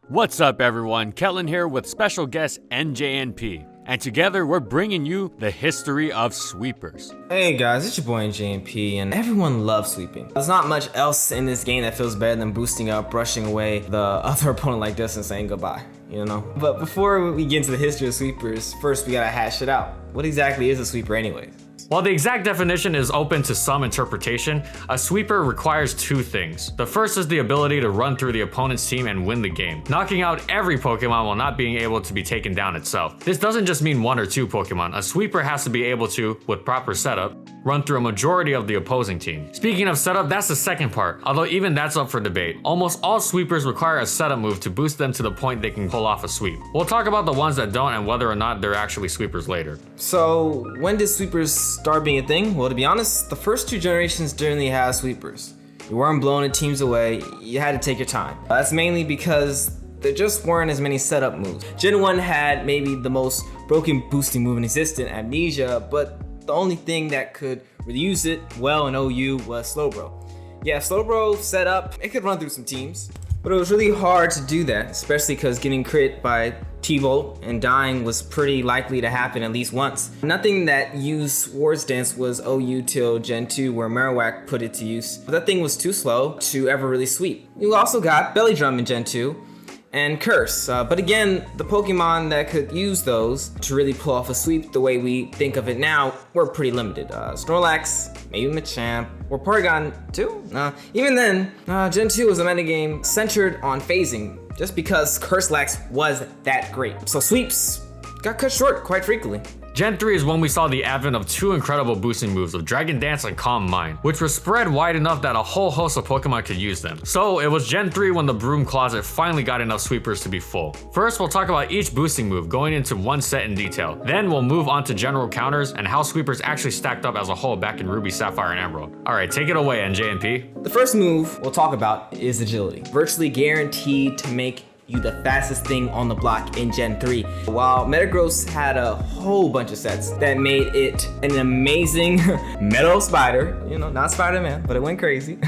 What's up everyone, Kellen here with special guest NJNP, and together we're bringing you the history of sweepers. Hey guys, it's your boy NJNP, and everyone loves sweeping. There's not much else in this game that feels better than boosting up, brushing away the other opponent like this and saying goodbye, you know? But before we get into the history of sweepers, first we gotta hash it out. What exactly is a sweeper anyways? While the exact definition is open to some interpretation, a sweeper requires two things. The first is the ability to run through the opponent's team and win the game, knocking out every Pokemon while not being able to be taken down itself. This doesn't just mean one or two Pokemon. A sweeper has to be able to, with proper setup, run through a majority of the opposing team. Speaking of setup, that's the second part, although even that's up for debate. Almost all sweepers require a setup move to boost them to the point they can pull off a sweep. We'll talk about the ones that don't and whether or not they're actually sweepers later. So, when did sweepers start being a thing? Well, to be honest, the first two generations didn't really have sweepers. You weren't blowing the teams away, you had to take your time. That's mainly because there just weren't as many setup moves. Gen 1 had maybe the most broken boosting move in existence, Amnesia, but the only thing that could really use it well in OU was Slowbro. Yeah, Slowbro set up, it could run through some teams, but it was really hard to do that, especially because getting crit by T-Volt and dying was pretty likely to happen at least once. Nothing that used Swords Dance was OU till Gen 2 where Marowak put it to use, but that thing was too slow to ever really sweep. You also got Belly Drum in Gen 2, and Curse, but again, the Pokemon that could use those to really pull off a sweep the way we think of it now were pretty limited. Snorlax, maybe Machamp, or Porygon too? Even then, Gen 2 was a metagame centered on phasing, just because Curselax was that great. So sweeps got cut short quite frequently. Gen 3 is when we saw the advent of two incredible boosting moves of Dragon Dance and Calm Mind, which were spread wide enough that a whole host of Pokemon could use them. So it was Gen 3 when the Broom Closet finally got enough sweepers to be full. First, we'll talk about each boosting move, going into one set in detail. Then we'll move on to general counters and how sweepers actually stacked up as a whole back in Ruby, Sapphire, and Emerald. Alright, take it away, NJNP. The first move we'll talk about is agility. Virtually guaranteed to make you the fastest thing on the block in Gen 3. While Metagross had a whole bunch of sets that made it an amazing Metal Spider, you know, not Spider-Man, but it went crazy.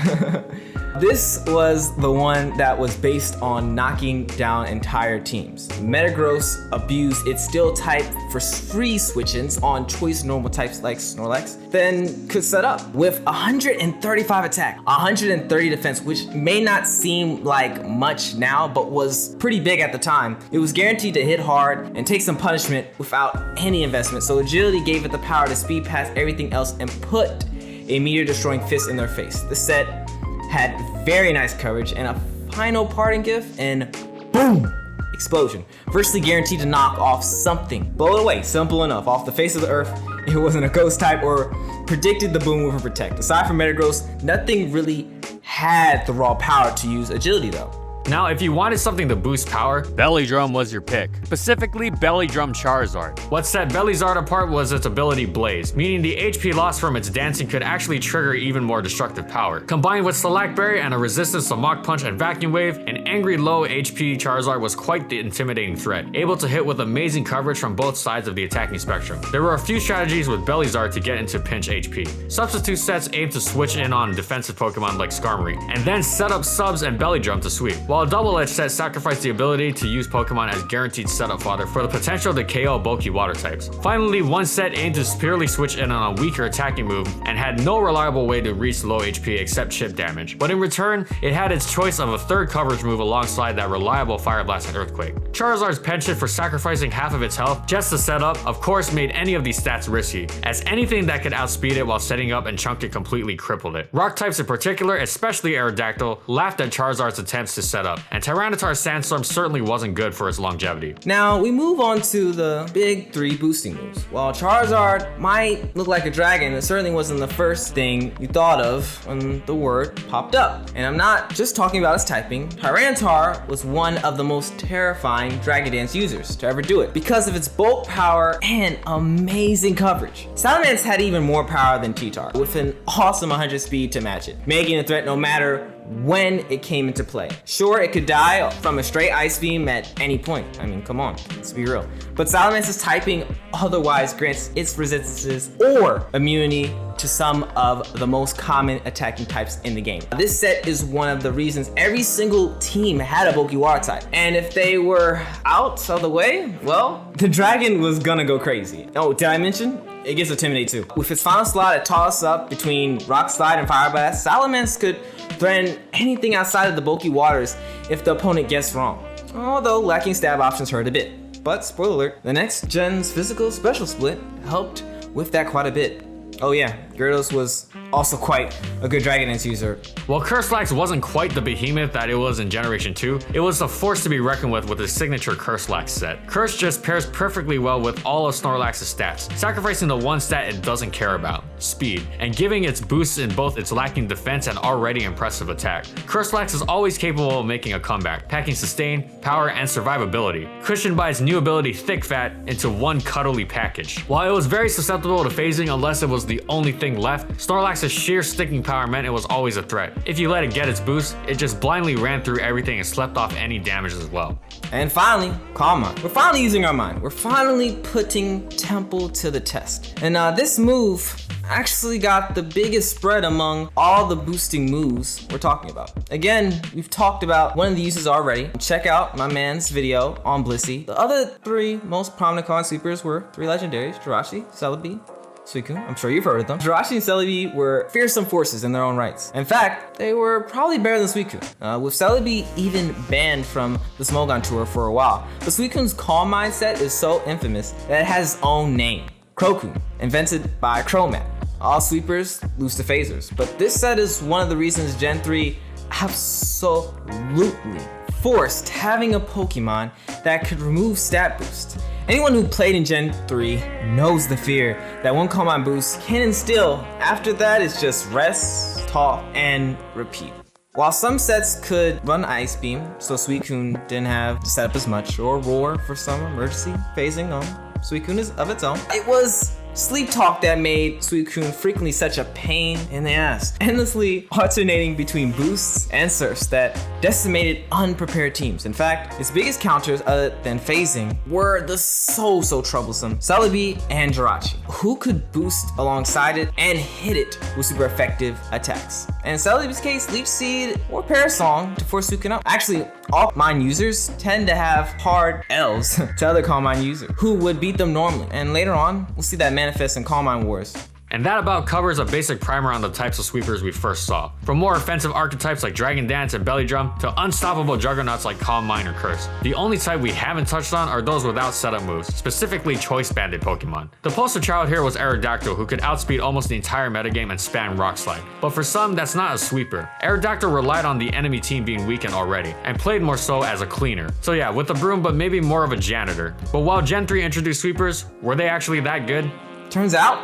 This was the one that was based on knocking down entire teams. Metagross abused its Steel type for free switch-ins on choice normal types like Snorlax, then could set up with 135 attack, 130 defense, which may not seem like much now, but was pretty big at the time. It was guaranteed to hit hard and take some punishment without any investment, so agility gave it the power to speed past everything else and put a meteor-destroying fist in their face. The set had very nice coverage and a final parting gift, and boom! Explosion. Virtually guaranteed to knock off something. Blow it away, simple enough, off the face of the earth. It wasn't a ghost type or predicted the boom move and protect. Aside from Metagross, nothing really had the raw power to use agility though. Now, if you wanted something to boost power, Belly Drum was your pick, specifically Belly Drum Charizard. what set Bellyzard apart was its ability Blaze, meaning the HP loss from its dancing could actually trigger even more destructive power. Combined with Select Berry and a resistance to Mach Punch and Vacuum Wave, an angry low HP Charizard was quite the intimidating threat, able to hit with amazing coverage from both sides of the attacking spectrum. There were a few strategies with Bellyzard to get into pinch HP. Substitute sets aimed to switch in on defensive Pokemon like Skarmory, and then set up subs and Belly Drum to sweep, while a double-edged set sacrificed the ability to use Pokemon as guaranteed setup fodder for the potential to KO bulky water types. Finally, one set aimed to purely switch in on a weaker attacking move and had no reliable way to reach low HP except chip damage, but in return, it had its choice of a third coverage move alongside that reliable Fire Blast and Earthquake. Charizard's penchant for sacrificing half of its health just to set up, of course, made any of these stats risky, as anything that could outspeed it while setting up and chunk it completely crippled it. Rock types in particular, especially Aerodactyl, laughed at Charizard's attempts to set up, and Tyranitar Sandstorm certainly wasn't good for its longevity. Now we move on to the big three boosting moves. While Charizard might look like a dragon, it certainly wasn't the first thing you thought of when the word popped up. And I'm not just talking about its typing. Tyranitar was one of the most terrifying Dragon Dance users to ever do it because of its bulk power and amazing coverage. Salamence had even more power than T-Tar, with an awesome 100 speed to match it, making a threat no matter when it came into play. Sure, it could die from a straight ice beam at any point. I mean, come on, let's be real. But Salamence's typing otherwise grants its resistances or immunity to some of the most common attacking types in the game. This set is one of the reasons every single team had a bulky water type. And if they were out of the way, well, the dragon was gonna go crazy. Oh, did I mention? It gets Intimidate too. With its final slot, it toss up between Rock Slide and Fire Blast. Salamence could threaten anything outside of the bulky waters if the opponent guessed wrong. Although lacking stab options hurt a bit. But spoiler alert, the next gen's physical special split helped with that quite a bit. Oh yeah, Gyarados was also quite a good Dragon Dance user. While Curselax wasn't quite the behemoth that it was in Generation 2, it was a force to be reckoned with his signature Curselax set. Curse just pairs perfectly well with all of Snorlax's stats, sacrificing the one stat it doesn't care about, speed, and giving its boosts in both its lacking defense and already impressive attack. Curselax is always capable of making a comeback, packing sustain, power, and survivability, cushioned by its new ability Thick Fat into one cuddly package. While it was very susceptible to phasing unless it was the only thing left, Snorlax's sheer sticking power meant it was always a threat. If you let it get its boost, it just blindly ran through everything and slept off any damage as well. And finally, Calm Mind. We're finally using our mind. We're finally putting Temple to the test. And this move actually got the biggest spread among all the boosting moves we're talking about. Again, we've talked about one of the uses already. Check out my man's video on Blissey. The other three most prominent Calm sweepers were three legendaries: Jirachi, Celebi, Suicune. I'm sure you've heard of them. Jirachi and Celebi were fearsome forces in their own rights. In fact, they were probably better than Suicune, with Celebi even banned from the Smogon Tour for a while. But Suicune's Calm Mind set is so infamous that it has its own name, Crokun, invented by Chromat. All sweepers lose to phasers, but this set is one of the reasons Gen 3 absolutely forced having a Pokemon that could remove stat boost. Anyone who played in Gen 3 knows the fear that one Calm Mind boost can instill. After that, it's just rest, talk, and repeat. While some sets could run Ice Beam, so Suicune didn't have to set up as much, or Roar for some emergency phasing on Suicune is of its own, it was Sleep Talk that made Suicune frequently such a pain in the ass, endlessly alternating between boosts and surfs that decimated unprepared teams. In fact, its biggest counters other than phasing were the so troublesome Celebi and Jirachi, who could boost alongside it and hit it with super effective attacks. And in Celebi's case, Leech Seed or Parasong to force Suicune out. Actually, all Mind users tend to have hard L's to other Calm Mind users who would beat them normally. And later on, we'll see that manifest in Calm Mind Wars. And that about covers a basic primer on the types of sweepers we first saw. From more offensive archetypes like Dragon Dance and Belly Drum to unstoppable juggernauts like Calm Mind or Curse. The only type we haven't touched on are those without setup moves, specifically Choice Banded Pokemon. The poster child here was Aerodactyl, who could outspeed almost the entire metagame and span Rock Slide. But for some, that's not a sweeper. Aerodactyl relied on the enemy team being weakened already, and played more so as a cleaner. So yeah, with a broom, but maybe more of a janitor. But while Gen 3 introduced sweepers, were they actually that good? Turns out,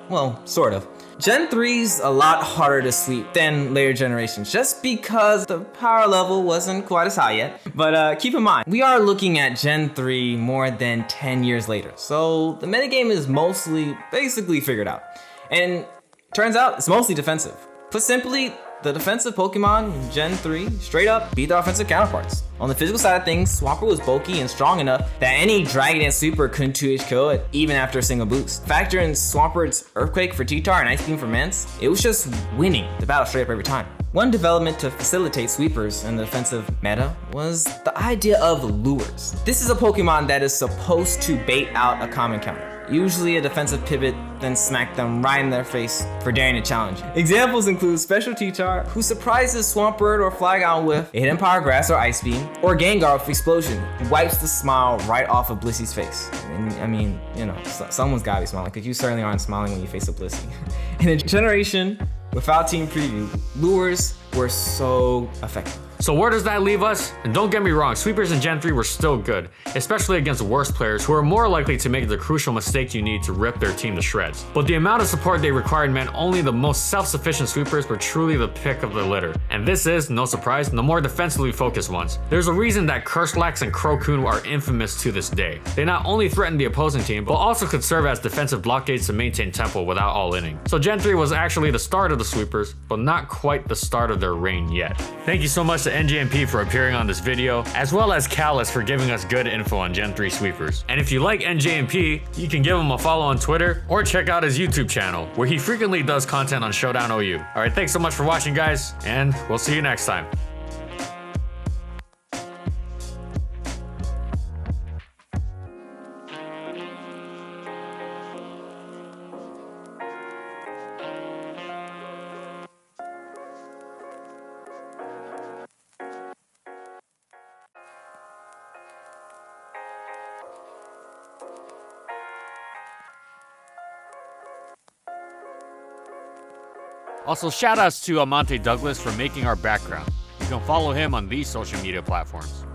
well, sort of. Gen 3's a lot harder to sweep than later generations, just because the power level wasn't quite as high yet. But keep in mind, we are looking at Gen 3 more than 10 years later, so the metagame is basically figured out. And turns out it's mostly defensive. Put simply, the defensive Pokemon in Gen 3 straight up beat their offensive counterparts. On the physical side of things, Swampert was bulky and strong enough that any Dragon Dance sweeper couldn't 2H KO it, even after a single boost. Factor in Swampert's Earthquake for T-Tar and Ice Beam for Mance, it was just winning the battle straight up every time. One development to facilitate sweepers in the defensive meta was the idea of lures. This is a Pokemon that is supposed to bait out a common counter. Usually a defensive pivot, then smack them right in their face for daring to challenge. Examples include Special T-Tar, who surprises Swampert or Flygon with a Hidden Power Grass or Ice Beam, or Gengar with Explosion, who wipes the smile right off of Blissey's face. I mean, you know, someone's gotta be smiling, because you certainly aren't smiling when you face a Blissey. In a generation without Team Preview, lures were so effective. So where does that leave us? And don't get me wrong, sweepers in Gen 3 were still good, especially against worse players who are more likely to make the crucial mistake you need to rip their team to shreds. But the amount of support they required meant only the most self-sufficient sweepers were truly the pick of the litter. And this is, no surprise, the more defensively focused ones. There's a reason that Curselax and Crokun are infamous to this day. They not only threaten the opposing team, but also could serve as defensive blockades to maintain tempo without all-inning. So Gen 3 was actually the start of the sweepers, but not quite the start of their reign yet. Thank you so much to to NJNP for appearing on this video, as well as Callous for giving us good info on Gen 3 sweepers. And if you like NJNP, you can give him a follow on Twitter or check out his YouTube channel, where he frequently does content on Showdown OU. Alright, thanks so much for watching, guys, and we'll see you next time. Also, shoutouts to Amante Douglas for making our background. You can follow him on these social media platforms.